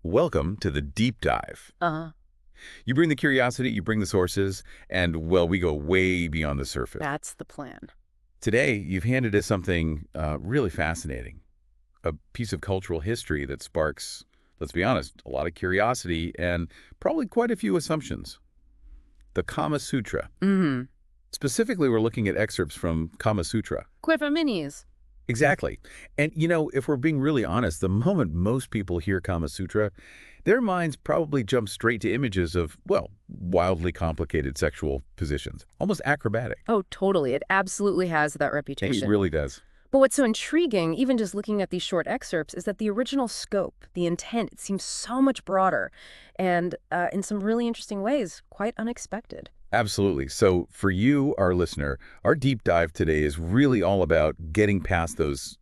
Welcome to the deep dive. Uh-huh. You bring the curiosity, you bring the sources, and, well, we go way beyond the surface. That's the plan. Today, you've handed us something really fascinating, a piece of cultural history that sparks, let's be honest, a lot of curiosity and probably quite a few assumptions. The Kama Sutra. Mm-hmm. Specifically, we're looking at excerpts from Kama Sutra. Quiver Minis. Exactly. And, if we're being really honest, the moment most people hear Kama Sutra, their minds probably jump straight to images of, well, wildly complicated sexual positions, almost acrobatic. Oh, totally. It absolutely has that It reputation. really does. But what's so intriguing, even just looking at these short excerpts, is that the original scope, the intent, it seems so much broader and, in some really interesting ways, quite unexpected. Absolutely. So for you, our listener, our deep dive today is really all about getting past those,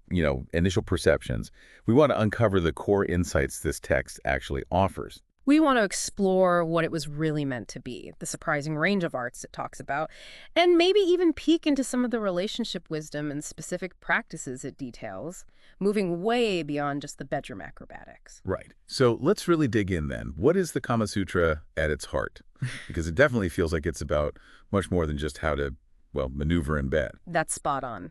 initial perceptions. We want to uncover the core insights this text actually offers. We want to explore what it was really meant to be, the surprising range of arts it talks about, and maybe even peek into some of the relationship wisdom and specific practices it details, moving way beyond just the bedroom acrobatics. Right. So let's really dig in then. What is the Kama Sutra at its heart? Because it definitely feels like it's about much more than just how to, well, maneuver in bed. That's spot on.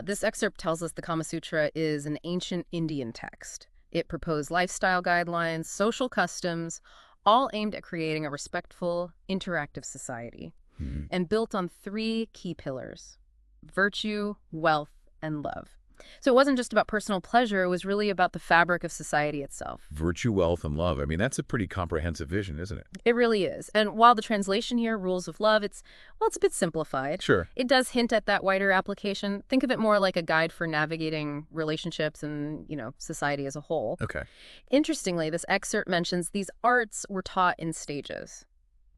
This excerpt tells us the Kama Sutra is an ancient Indian text. It proposed lifestyle guidelines, social customs, all aimed at creating a respectful, interactive society, Hmm. and built on three key pillars: virtue, wealth, and love. So it wasn't just about personal pleasure, it was really about the fabric of society itself. Virtue, wealth, and love. I mean, that's a pretty comprehensive vision, isn't it? It really is. And while the translation here, rules of love, it's a bit simplified. Sure. It does hint at that wider application. Think of it more like a guide for navigating relationships and, society as a whole. Okay. Interestingly, this excerpt mentions these arts were taught in stages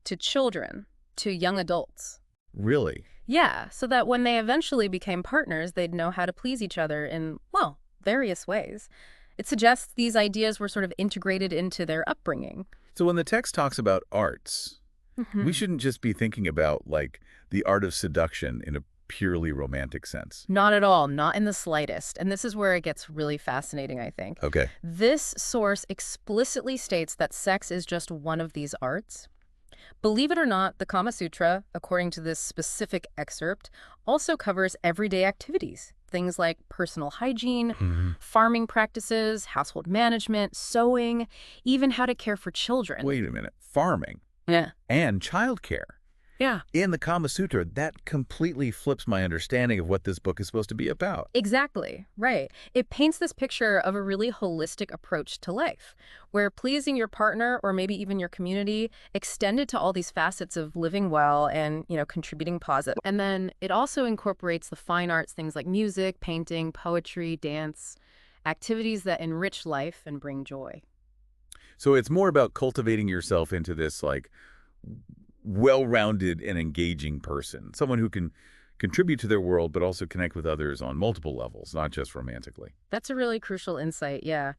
to children, to young adults. Really? Yeah, so that when they eventually became partners, they'd know how to please each other in, well, various ways. It suggests these ideas were sort of integrated into their upbringing. So when the text talks about arts, we Mhm. shouldn't just be thinking about, like, the art of seduction in a purely romantic sense. Not at all, not in the slightest. And this is where it gets really fascinating, I think. Okay. This source explicitly states that sex is just one of these arts. Believe it or not, the Kama Sutra, according to this specific excerpt, also covers everyday activities. Things like personal hygiene, Hmm. farming practices, household management, sewing, even how to care for children. Wait a minute. Farming Yeah. and childcare. Yeah. In the Kama Sutra, that completely flips my understanding of what this book is supposed to be about. Exactly, right. It paints this picture of a really holistic approach to life, where pleasing your partner or maybe even your community extended to all these facets of living well and, contributing positive. And then it also incorporates the fine arts, things like music, painting, poetry, dance, activities that enrich life and bring joy. So it's more about cultivating yourself into this, like, well-rounded and engaging person, someone who can contribute to their world but also connect with others on multiple levels, not just romantically. That's a really crucial insight, yeah.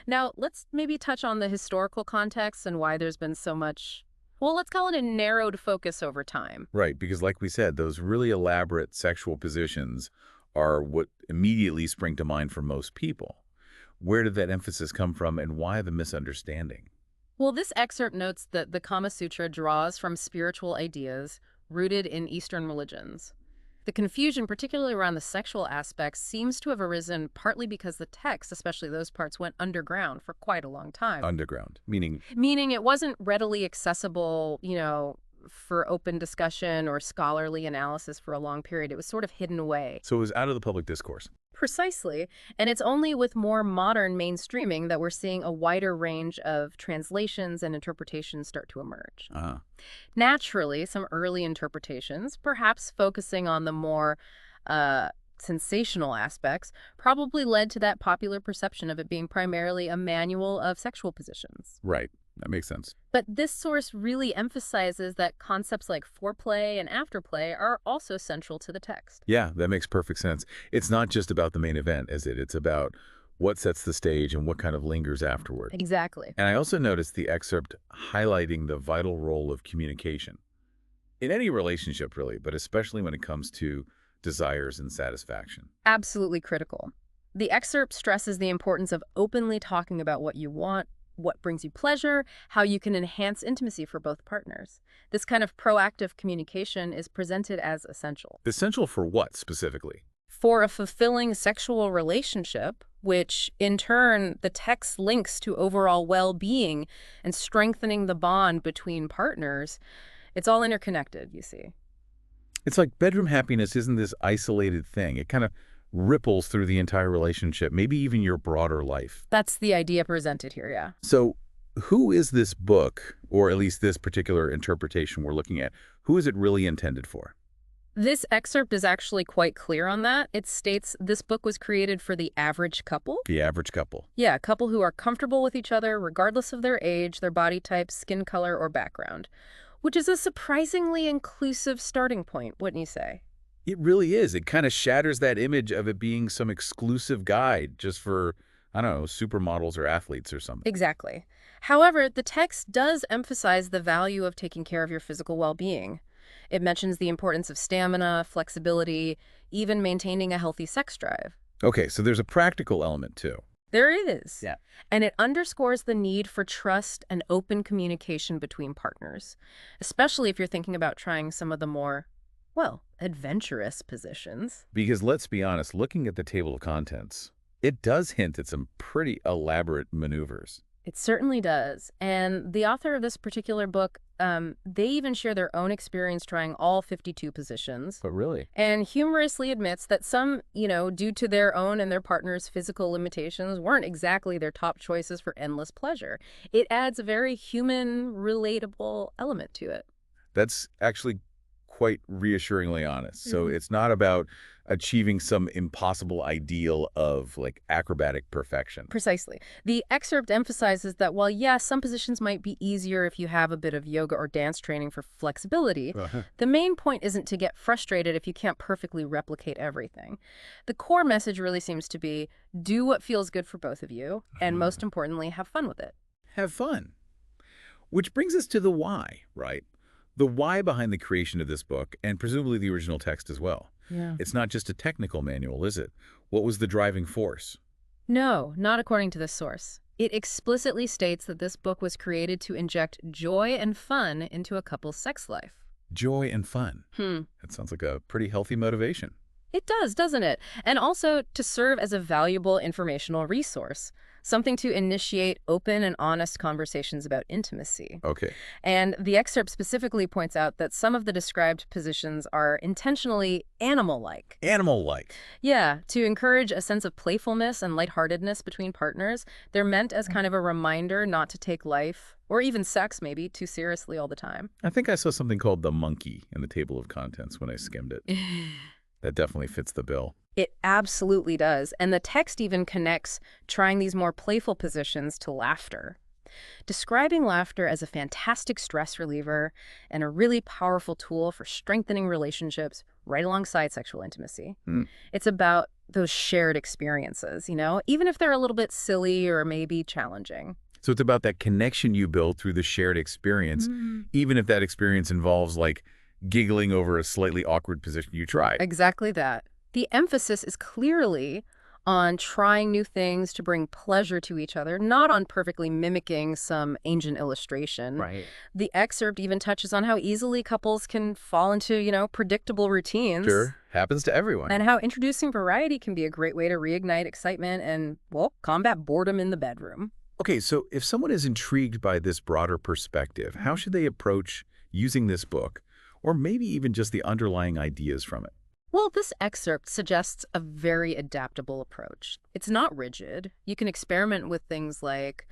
Now, let's maybe touch on the historical context and why there's been so much, well, let's call it a narrowed focus over time. Right, because like we said, those really elaborate sexual positions are what immediately spring to mind for most people. Where did that emphasis come from and why the misunderstanding? Well, this excerpt notes that the Kama Sutra draws from spiritual ideas rooted in Eastern religions. The confusion, particularly around the sexual aspects, seems to have arisen partly because the text, especially those parts, went underground for quite a long time. Underground, meaning, Meaning it wasn't readily accessible, for open discussion or scholarly analysis for a long period. It was sort of hidden away. so it was out of the public discourse. Precisely. And it's only with more modern mainstreaming that we're seeing a wider range of translations and interpretations start to emerge. Uh-huh. Naturally, some early interpretations, perhaps focusing on the more sensational aspects, probably led to that popular perception of it being primarily a manual of sexual positions. Right, that makes sense. But this source really emphasizes that concepts like foreplay and afterplay are also central to the text. Yeah, that makes perfect sense. It's not just about the main event, is it? It's about what sets the stage and what kind of lingers afterward. Exactly. And I also noticed the excerpt highlighting the vital role of communication. In any relationship, really, but especially when it comes to desires and satisfaction. Absolutely critical. The excerpt stresses the importance of openly talking about what you want, what brings you pleasure, how you can enhance intimacy for both partners. This kind of proactive communication is presented as essential Essential for what, specifically? for a fulfilling sexual relationship, which in turn the text links to overall well-being and strengthening the bond between partners. It's all interconnected, you see. It's like bedroom happiness isn't this isolated thing. It kind of ripples through the entire relationship, maybe even your broader life. That's the idea presented here, yeah. So who is this book, or at least this particular interpretation we're looking at? Who is it really intended for? This excerpt is actually quite clear on that. It states this book was created for the average couple. The average couple. Yeah, a couple who are comfortable with each other regardless of their age, their body type, skin color, or background, which is a surprisingly inclusive starting point, wouldn't you say? It really is. It kind of shatters that image of it being some exclusive guide just for, I don't know, supermodels or athletes or something. Exactly. However, the text does emphasize the value of taking care of your physical well-being. It mentions the importance of stamina, flexibility, even maintaining a healthy sex drive. Okay, so there's a practical element too. There is. Yeah. And it underscores the need for trust and open communication between partners, especially if you're thinking about trying some of the more, well, adventurous positions. Because let's be honest, looking at the table of contents, it does hint at some pretty elaborate maneuvers. It certainly does. And the author of this particular book, they even share their own experience trying all 52 positions. But really? And humorously admits that some, due to their own and their partner's physical limitations, weren't exactly their top choices for endless pleasure. It adds a very human, relatable element to it. That's actually quite reassuringly honest. So it's not about achieving some impossible ideal of like acrobatic perfection. Precisely. The excerpt emphasizes that while, yes, some positions might be easier if you have a bit of yoga or dance training for flexibility, the main point isn't to get frustrated if you can't perfectly replicate everything. The core message really seems to be do what feels good for both of you, and most importantly, have fun with it. Have fun. Which brings us to the why, right? The why behind the creation of this book, and presumably the original text as well. Yeah. It's not just a technical manual, is it? What was the driving force? No, not according to this source. It explicitly states that this book was created to inject joy and fun into a couple's sex life. Joy and fun. That sounds like a pretty healthy motivation. It does, doesn't it? And also to serve as a valuable informational resource, something to initiate open and honest conversations about intimacy. Okay. And the excerpt specifically points out that some of the described positions are intentionally animal-like. Animal-like. Yeah, to encourage a sense of playfulness and lightheartedness between partners. They're meant as kind of a reminder not to take life, or even sex maybe, too seriously all the time. I think I saw something called the monkey in the table of contents when I skimmed it. That definitely fits the bill. It absolutely does. And the text even connects trying these more playful positions to laughter, describing laughter as a fantastic stress reliever and a really powerful tool for strengthening relationships right alongside sexual intimacy. It's about those shared experiences, even if they're a little bit silly or maybe challenging. So it's about that connection you build through the shared experience, even if that experience involves like giggling over a slightly awkward position you tried. Exactly that. The emphasis is clearly on trying new things to bring pleasure to each other, not on perfectly mimicking some ancient illustration. Right. The excerpt even touches on how easily couples can fall into, predictable routines. Sure. Happens to everyone. And how introducing variety can be a great way to reignite excitement and, well, combat boredom in the bedroom. Okay, so if someone is intrigued by this broader perspective, how should they approach using this book, or maybe even just the underlying ideas from it? Well, this excerpt suggests a very adaptable approach. It's not rigid. You can experiment with things like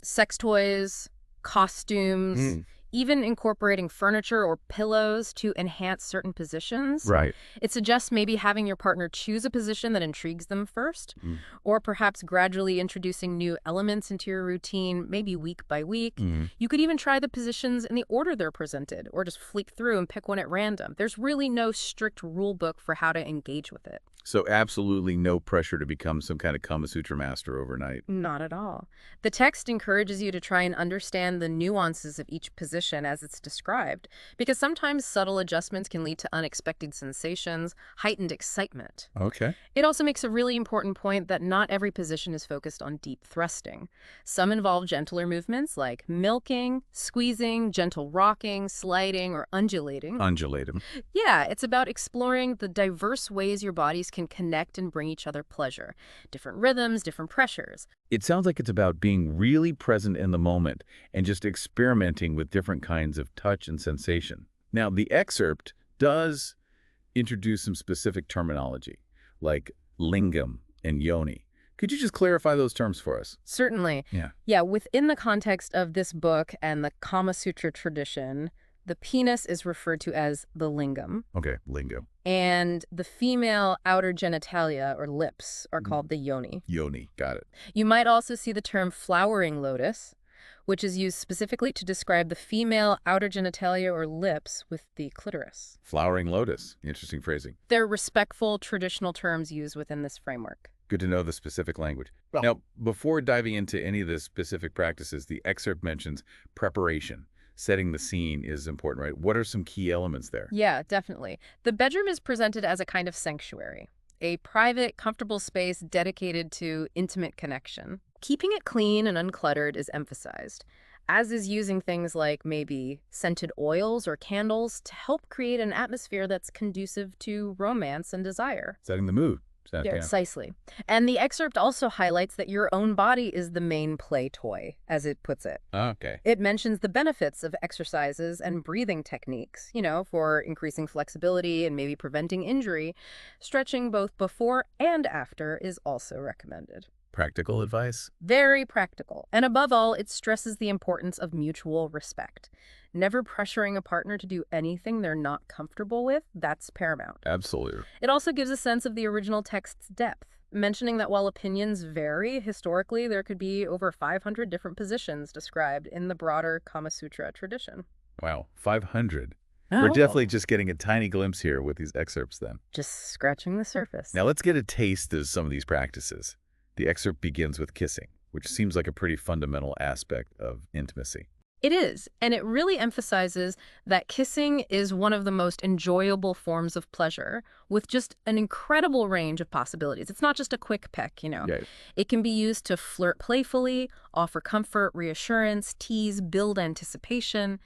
sex toys, costumes, even incorporating furniture or pillows to enhance certain positions. Right. It suggests maybe having your partner choose a position that intrigues them first, or perhaps gradually introducing new elements into your routine, maybe week by week. You could even try the positions in the order they're presented, or just flick through and pick one at random. There's really no strict rule book for how to engage with it. So absolutely no pressure to become some kind of Kama Sutra master overnight. Not at all. The text encourages you to try and understand the nuances of each position as it's described, because sometimes subtle adjustments can lead to unexpected sensations, heightened excitement. Okay. It also makes a really important point that not every position is focused on deep thrusting. Some involve gentler movements like milking, squeezing, gentle rocking, sliding, or undulating. Undulate 'em. Yeah, it's about exploring the diverse ways your bodies can connect and bring each other pleasure. Different rhythms, different pressures. It sounds like it's about being really present in the moment and just experimenting with different kinds of touch and sensation. Now, the excerpt does introduce some specific terminology, like lingam and yoni. Could you just clarify those terms for us? Certainly. Yeah. Yeah, within the context of this book and the Kama Sutra tradition, the penis is referred to as the lingam, Okay, lingo. and the female outer genitalia, or lips, are called the yoni. Yoni, got it. You might also see the term flowering lotus, which is used specifically to describe the female outer genitalia or lips with the clitoris. Flowering lotus. Interesting phrasing. They're respectful, traditional terms used within this framework. Good to know the specific language. Well- Now, before diving into any of the specific practices, the excerpt mentions preparation. Setting the scene is important, right? What are some key elements there? Yeah, definitely. The bedroom is presented as a kind of sanctuary, a private, comfortable space dedicated to intimate connection. Keeping it clean and uncluttered is emphasized, as is using things like maybe scented oils or candles to help create an atmosphere that's conducive to romance and desire. Setting the mood. Yeah, precisely. And the excerpt also highlights that your own body is the main play toy, as it puts it. Okay. It mentions the benefits of exercises and breathing techniques, for increasing flexibility and maybe preventing injury. Stretching both before and after is also recommended. Practical advice? Very practical. And above all, it stresses the importance of mutual respect. Never pressuring a partner to do anything they're not comfortable with, that's paramount. Absolutely. It also gives a sense of the original text's depth, mentioning that while opinions vary, historically there could be over 500 different positions described in the broader Kama Sutra tradition. Wow, 500. We're definitely just getting a tiny glimpse here with these excerpts then. Just scratching the surface. Now let's get a taste of some of these practices. The excerpt begins with kissing, which seems like a pretty fundamental aspect of intimacy. It is, and it really emphasizes that kissing is one of the most enjoyable forms of pleasure, with just an incredible range of possibilities. It's not just a quick peck. Yeah. It can be used to flirt playfully, offer comfort, reassurance, tease, build anticipation,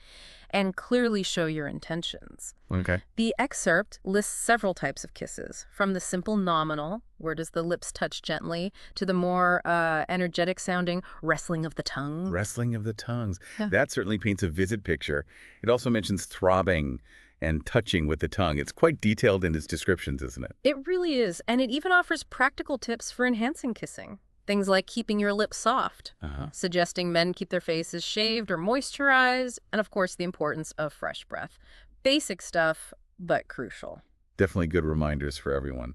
and clearly show your intentions. Okay. The excerpt lists several types of kisses, from the simple nominal, where does the lips touch gently, to the more energetic sounding wrestling of the tongue. Wrestling of the tongues. Yeah. That certainly paints a vivid picture. It also mentions throbbing and touching with the tongue. It's quite detailed in its descriptions, isn't it? It really is, and it even offers practical tips for enhancing kissing. Things like keeping your lips soft, suggesting men keep their faces shaved or moisturized, and of course the importance of fresh breath. Basic stuff, but crucial. Definitely good reminders for everyone.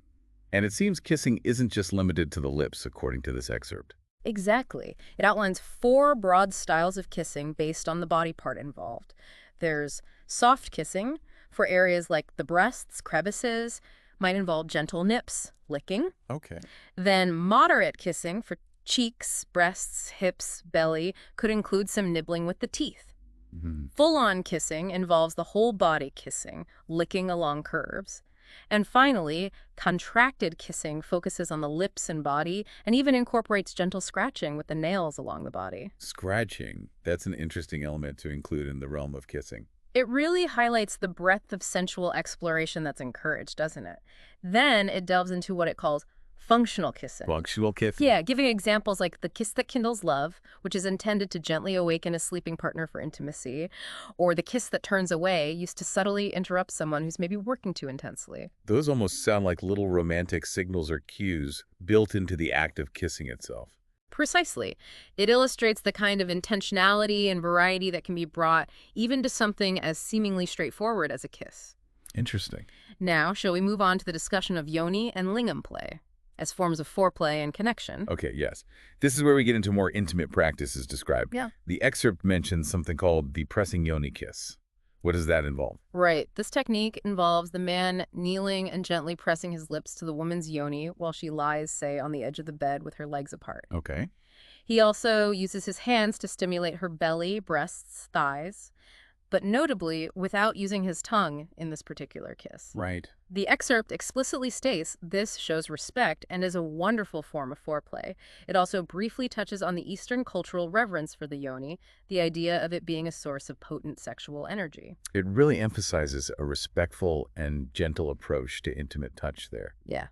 And it seems kissing isn't just limited to the lips, according to this excerpt. Exactly. It outlines 4 broad styles of kissing based on the body part involved. There's soft kissing for areas like the breasts, crevices, might involve gentle nips, licking. Okay. Then moderate kissing for cheeks, breasts, hips, belly could include some nibbling with the teeth. Full-on kissing involves the whole body kissing, licking along curves. And finally, contracted kissing focuses on the lips and body and even incorporates gentle scratching with the nails along the body. Scratching. That's an interesting element to include in the realm of kissing. It really highlights the breadth of sensual exploration that's encouraged, doesn't it? Then it delves into what it calls functional kissing. Functional kissing. Yeah, giving examples like the kiss that kindles love, which is intended to gently awaken a sleeping partner for intimacy, or the kiss that turns away, used to subtly interrupt someone who's maybe working too intensely. Those almost sound like little romantic signals or cues built into the act of kissing itself. Precisely. It illustrates the kind of intentionality and variety that can be brought even to something as seemingly straightforward as a kiss. Interesting. Now, shall we move on to the discussion of yoni and lingam play as forms of foreplay and connection? Okay, yes. This is where we get into more intimate practices described. Yeah. The excerpt mentions something called the pressing yoni kiss. What does that involve? Right. This technique involves the man kneeling and gently pressing his lips to the woman's yoni while she lies, say, on the edge of the bed with her legs apart. Okay. He also uses his hands to stimulate her belly, breasts, thighs, but notably without using his tongue in this particular kiss. Right. The excerpt explicitly states this shows respect and is a wonderful form of foreplay. It also briefly touches on the Eastern cultural reverence for the yoni, the idea of it being a source of potent sexual energy. It really emphasizes a respectful and gentle approach to intimate touch there. Yeah.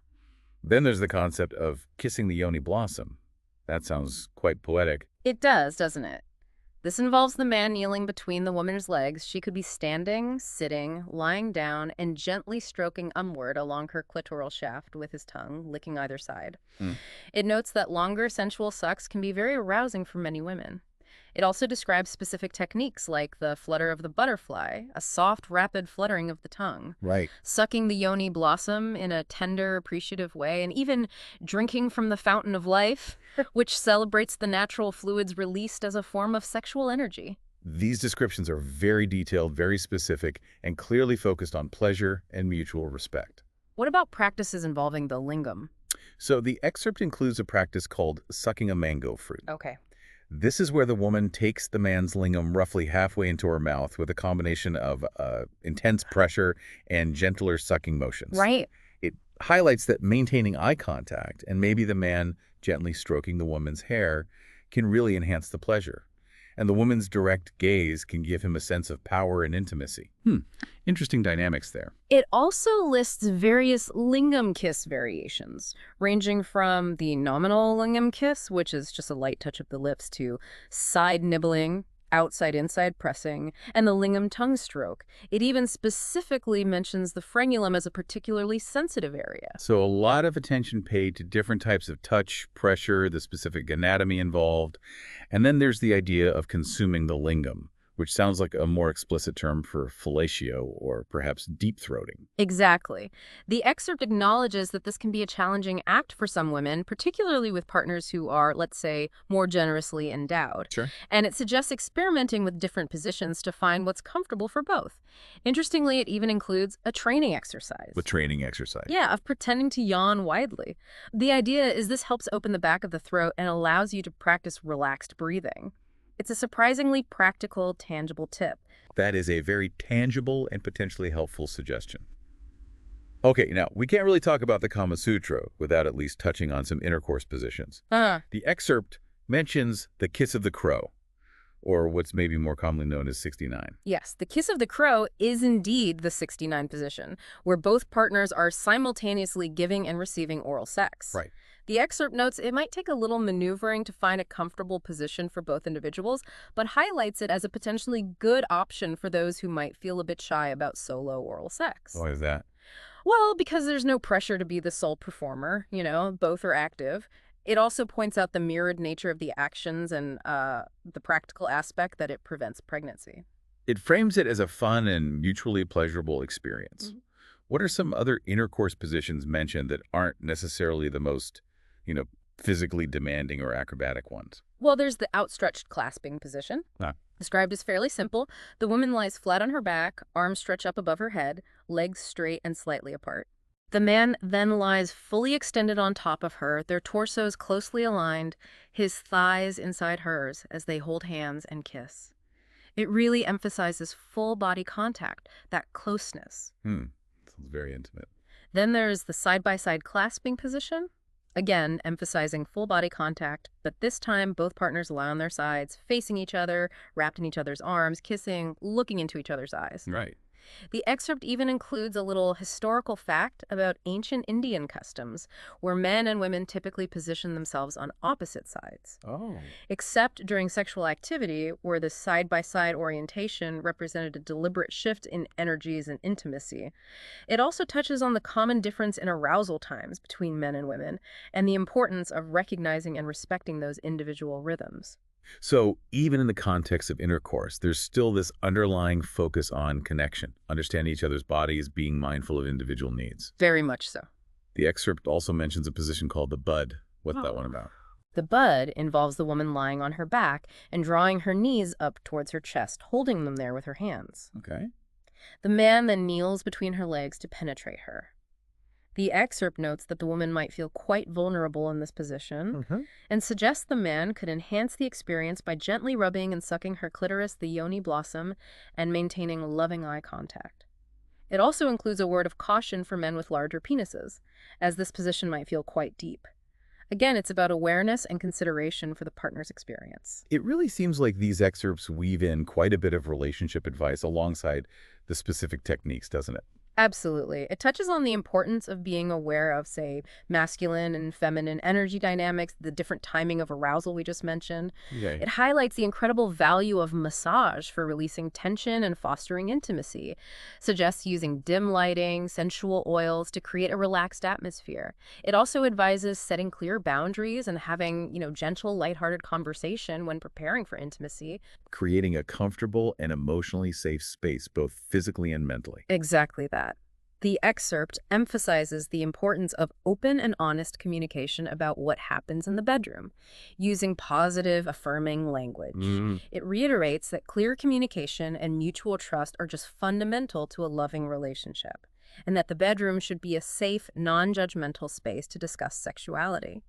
Then there's the concept of kissing the yoni blossom. That sounds quite poetic. It does, doesn't it? This involves the man kneeling between the woman's legs. She could be standing, sitting, lying down, and gently stroking upward along her clitoral shaft with his tongue, licking either side. Hmm. It notes that longer sensual sucks can be very arousing for many women. It also describes specific techniques like the flutter of the butterfly, a soft, rapid fluttering of the tongue, Right. sucking the yoni blossom in a tender, appreciative way, and even drinking from the fountain of life, which celebrates the natural fluids released as a form of sexual energy. These descriptions are very detailed, very specific, and clearly focused on pleasure and mutual respect. What about practices involving the lingam? So the excerpt includes a practice called sucking a mango fruit. Okay. This is where the woman takes the man's lingam roughly halfway into her mouth with a combination of intense pressure and gentler sucking motions. Right. It highlights that maintaining eye contact and maybe the man gently stroking the woman's hair can really enhance the pleasure. And the woman's direct gaze can give him a sense of power and intimacy. Interesting dynamics there. It also lists various lingam kiss variations, ranging from the nominal lingam kiss, which is just a light touch of the lips, to side nibbling, outside-inside pressing, and the lingam tongue stroke. It even specifically mentions the frenulum as a particularly sensitive area. So a lot of attention paid to different types of touch, pressure, the specific anatomy involved. And then there's the idea of consuming the lingam, which sounds like a more explicit term for fellatio or perhaps deep throating. Exactly. The excerpt acknowledges that this can be a challenging act for some women, particularly with partners who are, let's say, more generously endowed. Sure. And it suggests experimenting with different positions to find what's comfortable for both. Interestingly, it even includes a training exercise. With training exercise. Yeah, of pretending to yawn widely. The idea is this helps open the back of the throat and allows you to practice relaxed breathing. It's a surprisingly practical, tangible tip. That is a very tangible and potentially helpful suggestion. Okay, now, we can't really talk about the Kama Sutra without at least touching on some intercourse positions. The excerpt mentions the kiss of the crow, or what's maybe more commonly known as 69. Yes, the kiss of the crow is indeed the 69 position, where both partners are simultaneously giving and receiving oral sex. Right. The excerpt notes it might take a little maneuvering to find a comfortable position for both individuals, but highlights it as a potentially good option for those who might feel a bit shy about solo oral sex. Why is that? Well, because there's no pressure to be the sole performer, both are active. It also points out the mirrored nature of the actions and the practical aspect that it prevents pregnancy. It frames it as a fun and mutually pleasurable experience. What are some other intercourse positions mentioned that aren't necessarily the most, physically demanding or acrobatic ones? Well, there's the outstretched clasping position. Ah. Described as fairly simple. The woman lies flat on her back, arms stretch up above her head, legs straight and slightly apart. The man then lies fully extended on top of her, their torsos closely aligned, his thighs inside hers as they hold hands and kiss. It really emphasizes full body contact, that closeness. Sounds very intimate. Then there's the side-by-side clasping position. Again, emphasizing full body contact, but this time both partners lie on their sides, facing each other, wrapped in each other's arms, kissing, looking into each other's eyes. Right. The excerpt even includes a little historical fact about ancient Indian customs, where men and women typically position themselves on opposite sides. Oh. Except during sexual activity, where the side-by-side orientation represented a deliberate shift in energies and intimacy. It also touches on the common difference in arousal times between men and women, and the importance of recognizing and respecting those individual rhythms. So even in the context of intercourse, there's still this underlying focus on connection, understanding each other's bodies, being mindful of individual needs. Very much so. The excerpt also mentions a position called the bud. What's that one about? The bud involves the woman lying on her back and drawing her knees up towards her chest, holding them there with her hands. Okay. The man then kneels between her legs to penetrate her. The excerpt notes that the woman might feel quite vulnerable in this position and suggests the man could enhance the experience by gently rubbing and sucking her clitoris, the yoni blossom, and maintaining loving eye contact. It also includes a word of caution for men with larger penises, as this position might feel quite deep. Again, it's about awareness and consideration for the partner's experience. It really seems like these excerpts weave in quite a bit of relationship advice alongside the specific techniques, doesn't it? Absolutely. It touches on the importance of being aware of, say, masculine and feminine energy dynamics, the different timing of arousal we just mentioned. Okay. It highlights the incredible value of massage for releasing tension and fostering intimacy. Suggests using dim lighting, sensual oils to create a relaxed atmosphere. It also advises setting clear boundaries and having, gentle, lighthearted conversation when preparing for intimacy. Creating a comfortable and emotionally safe space, both physically and mentally. Exactly that. The excerpt emphasizes the importance of open and honest communication about what happens in the bedroom, using positive, affirming language. It reiterates that clear communication and mutual trust are just fundamental to a loving relationship, and that the bedroom should be a safe, non-judgmental space to discuss sexuality.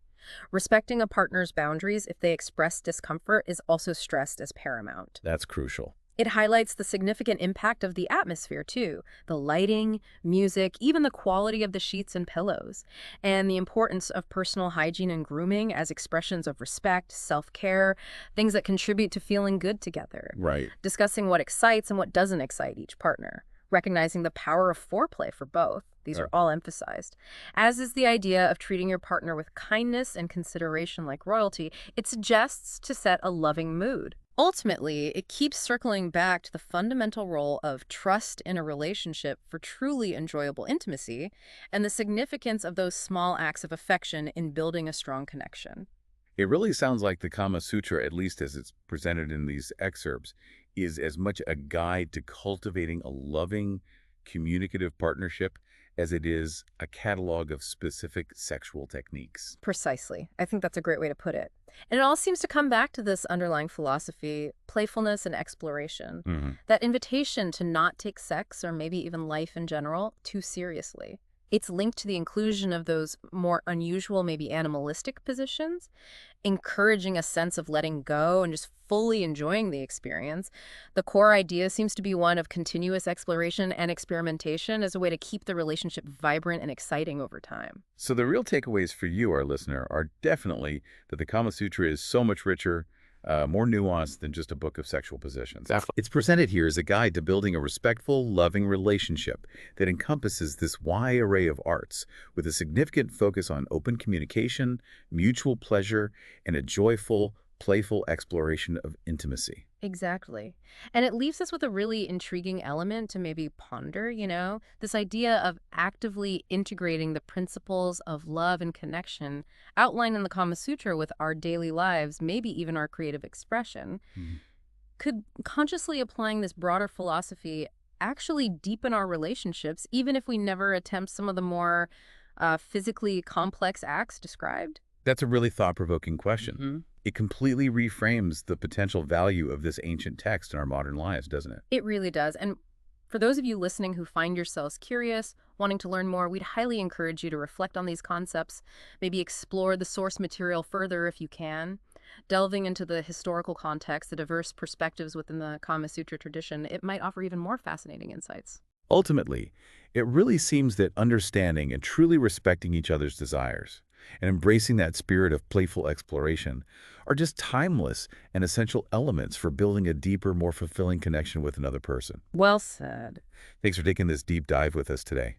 Respecting a partner's boundaries if they express discomfort is also stressed as paramount. That's crucial. It highlights the significant impact of the atmosphere, too. The lighting, music, even the quality of the sheets and pillows, and the importance of personal hygiene and grooming as expressions of respect, self-care, things that contribute to feeling good together. Right. Discussing what excites and what doesn't excite each partner. Recognizing the power of foreplay for both. These are all emphasized. As is the idea of treating your partner with kindness and consideration like royalty. It suggests to set a loving mood. Ultimately, it keeps circling back to the fundamental role of trust in a relationship for truly enjoyable intimacy and the significance of those small acts of affection in building a strong connection. It really sounds like the Kama Sutra, at least as it's presented in these excerpts, is as much a guide to cultivating a loving, communicative partnership as it is a catalog of specific sexual techniques. Precisely. I think that's a great way to put it. And it all seems to come back to this underlying philosophy, playfulness and exploration, that invitation to not take sex or maybe even life in general too seriously. It's linked to the inclusion of those more unusual, maybe animalistic positions, encouraging a sense of letting go and just fully enjoying the experience. The core idea seems to be one of continuous exploration and experimentation as a way to keep the relationship vibrant and exciting over time. So the real takeaways for you, our listener, are definitely that the Kama Sutra is so much richer, more nuanced than just a book of sexual positions. Definitely. It's presented here as a guide to building a respectful, loving relationship that encompasses this wide array of arts with a significant focus on open communication, mutual pleasure, and a joyful, playful exploration of intimacy. Exactly. And it leaves us with a really intriguing element to maybe ponder, this idea of actively integrating the principles of love and connection outlined in the Kama Sutra with our daily lives, maybe even our creative expression. Could consciously applying this broader philosophy actually deepen our relationships, even if we never attempt some of the more physically complex acts described? That's a really thought-provoking question. It completely reframes the potential value of this ancient text in our modern lives, doesn't it? It really does. And for those of you listening who find yourselves curious, wanting to learn more, we'd highly encourage you to reflect on these concepts, maybe explore the source material further if you can. Delving into the historical context, the diverse perspectives within the Kama Sutra tradition, it might offer even more fascinating insights. Ultimately, it really seems that understanding and truly respecting each other's desires and embracing that spirit of playful exploration are just timeless and essential elements for building a deeper, more fulfilling connection with another person. Well said. Thanks for taking this deep dive with us today.